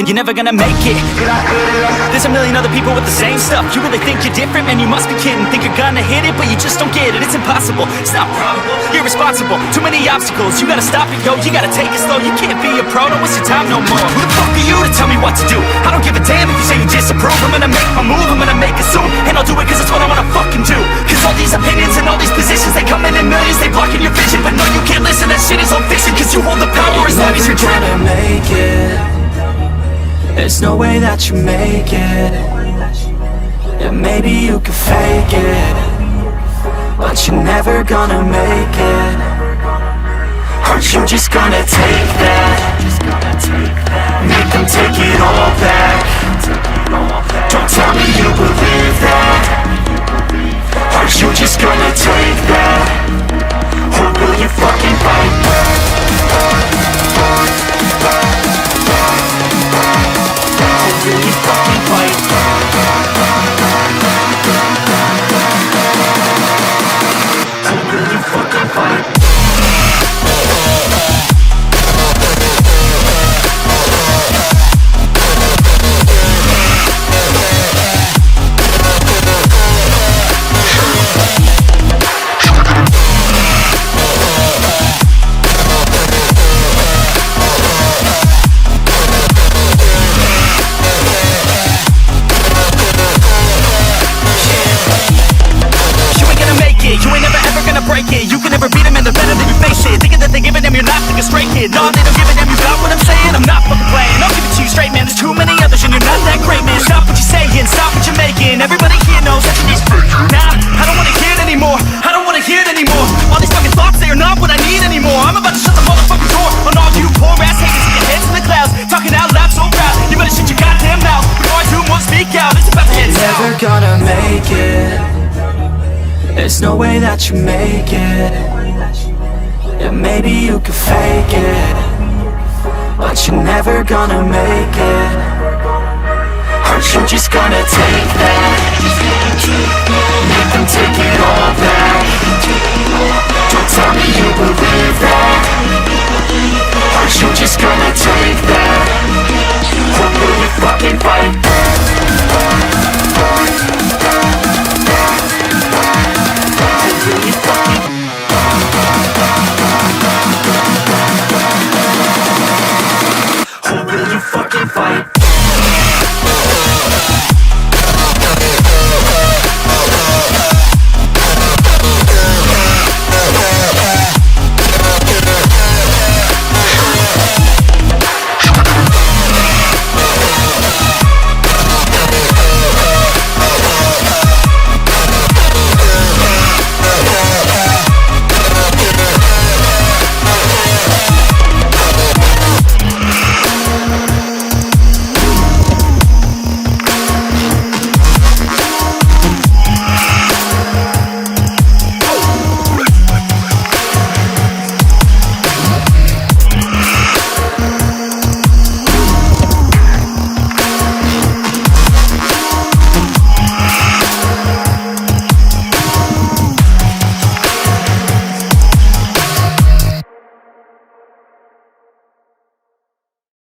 you're never gonna make it. There's a million other people with the same stuff. You really think you're different? Man, you must be kidding. Think you're gonna hit it, but you just don't get it. It's impossible, it's not probable, irresponsible. Too many obstacles, you gotta stop and go. You gotta take it slow, you can't be a pro. Don't waste your time no more. Who the fuck are you to tell me what to do? I don't give a damn if you say you disapprove. I'm gonna make my move, I'm gonna make it soon. And I'll do it cause it's what I wanna fucking do. Cause all these opinions and all these positions, they come in millions, they blocking your vision. But no, you can't listen, that shit is all fiction. Cause you hold the power as long as you're dreaming. Make it. There's no way that you make it. Yeah, maybe you could fake it, but you're never gonna make it. Aren't you just gonna take that? Make them take it all back. Don't tell me you believe that. Aren't you just gonna take that? Or will you fucking fight back? Will you fucking fight? Will you fucking fight? You can never beat them and they're better than you face it. Thinking that they're giving them, you're not like a stray kid. No, they don't give a damn, you got what I'm saying? I'm not fucking playing, I'll give it to you straight, man. There's too many others and you're not that great, man. Stop what you're saying, stop what you're making. Everybody here knows that you're just fake. Nah, I don't wanna hear it anymore, I don't wanna hear it anymore. All these fucking thoughts, they are not what I need anymore. I'm about to shut the motherfucking door on all you poor ass haters with your heads in the clouds, talking out loud so proud. You better shut your goddamn mouth before I do more speak out. It's about to head south. Never gonna make it. There's no way that you make it. Yeah, maybe you could fake it, but you're never gonna make it. Aren't you just gonna take that? Make them take it all back. Don't tell me you believe that. Aren't you just gonna take